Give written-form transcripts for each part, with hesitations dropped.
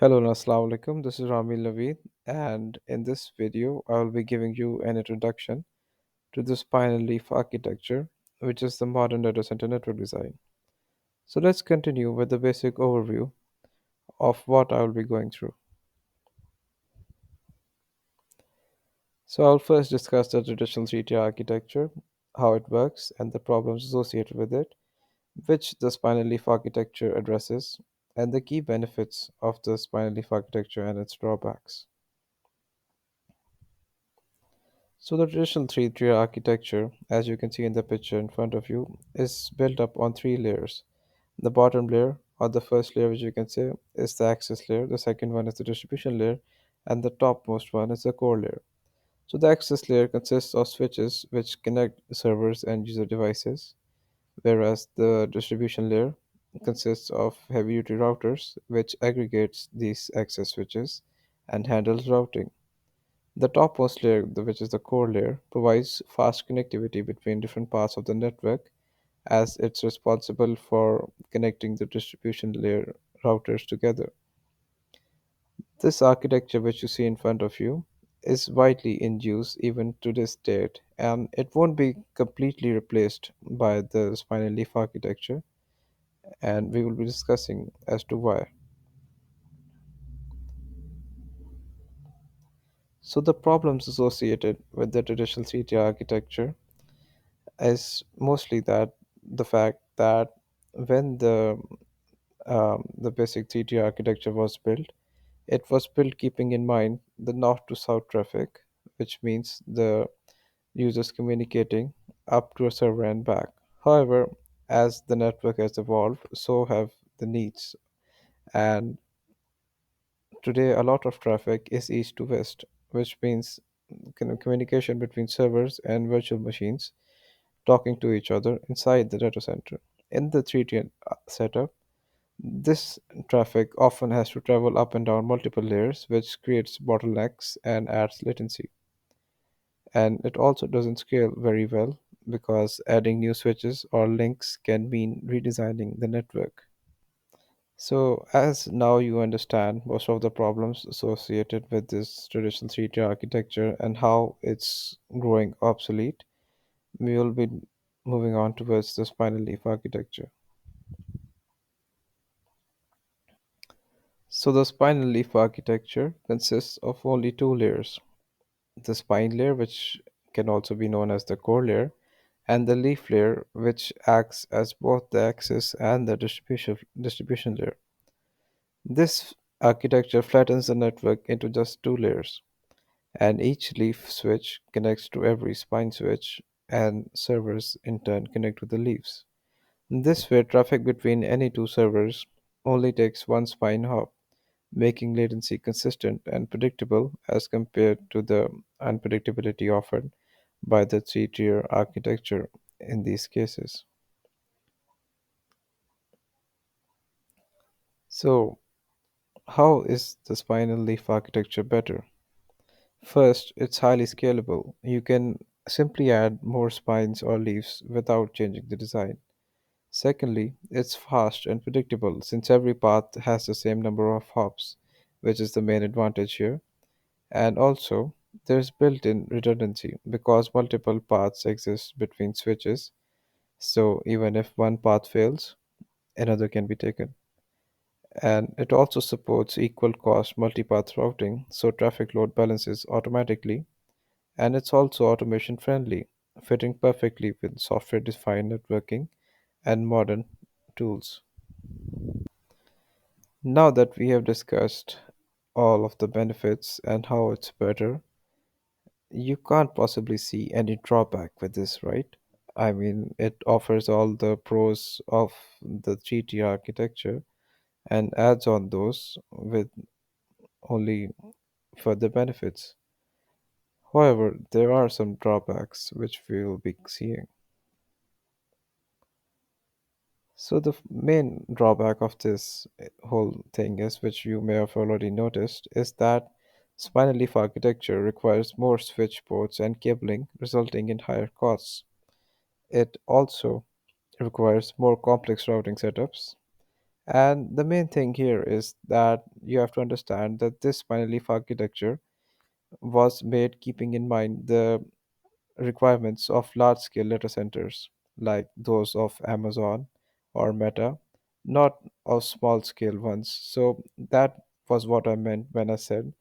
Hello and Assalamu alaikum. This is Ramil Naveed, and in this video, I will be giving you an introduction to the spinal leaf architecture, which is the modern data center network design. So let's continue with the basic overview of what I will be going through. So I'll first discuss the traditional 3-tier architecture, how it works, and the problems associated with it, which the spinal leaf architecture addresses, and the key benefits of the spinal leaf architecture and its drawbacks. So the traditional three-tier architecture, as you can see in the picture in front of you, is built up on three layers. The bottom layer, or the first layer, which you can say, is the access layer. The second one is the distribution layer, and the topmost one is the core layer. So the access layer consists of switches which connect servers and user devices, whereas the distribution layer consists of heavy-duty routers which aggregates these access switches and handles routing. The topmost layer, which is the core layer, provides fast connectivity between different parts of the network as it's responsible for connecting the distribution layer routers together. This architecture, which you see in front of you, is widely in use even to this date, and it won't be completely replaced by the spinal leaf architecture, and we will be discussing as to why. So, the problems associated with the traditional CT architecture is mostly that the fact that when the basic 3D architecture was built, it was built keeping in mind the north to south traffic, which means the users communicating up to a server and back. However, as the network has evolved, so have the needs. And today, a lot of traffic is east to west, which means communication between servers and virtual machines talking to each other inside the data center. In the 3D setup, this traffic often has to travel up and down multiple layers, which creates bottlenecks and adds latency. And it also doesn't scale very well because adding new switches or links can mean redesigning the network. So, as now you understand most of the problems associated with this traditional 3D architecture and how it's growing obsolete, we will be moving on towards the spinal leaf architecture. So the spinal leaf architecture consists of only two layers, the spine layer, which can also be known as the core layer, and the leaf layer, which acts as both the axis and the distribution layer. This architecture flattens the network into just two layers, and each leaf switch connects to every spine switch, and servers in turn connect with the leaves. This way, traffic between any two servers only takes one spine hop, making latency consistent and predictable as compared to the unpredictability offered by the three-tier architecture in these cases. So, how is the spinal leaf architecture better? First, it's highly scalable. You can simply add more spines or leaves without changing the design. Secondly, it's fast and predictable since every path has the same number of hops, which is the main advantage here. And also, there's built-in redundancy because multiple paths exist between switches, so even if one path fails, another can be taken. And it also supports equal cost multipath routing, so traffic load balances automatically, and it's also automation friendly, fitting perfectly with software-defined networking and modern tools. Now that we have discussed all of the benefits and how it's better, you can't possibly see any drawback with this, right? I mean, it offers all the pros of the 3T architecture and adds on those with only further benefits. However, there are some drawbacks which we will be seeing. So, the main drawback of this whole thing is, which you may have already noticed, is that spinal leaf architecture requires more switch ports and cabling, resulting in higher costs. It also requires more complex routing setups, And the main thing here is that you have to understand that this spinal leaf architecture was made keeping in mind the requirements of large scale data centers like those of Amazon or Meta, not of small scale ones. So that was what I meant when I said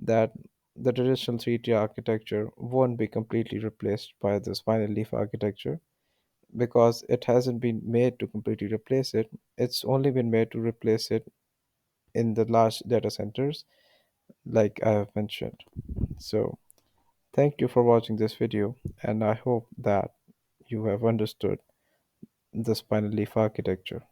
that the traditional 3-tier architecture won't be completely replaced by the spinal leaf architecture because it hasn't been made to completely replace it. It's only been made to replace it in the large data centers, like I have mentioned. So, thank you for watching this video, and I hope that you have understood the spinal leaf architecture.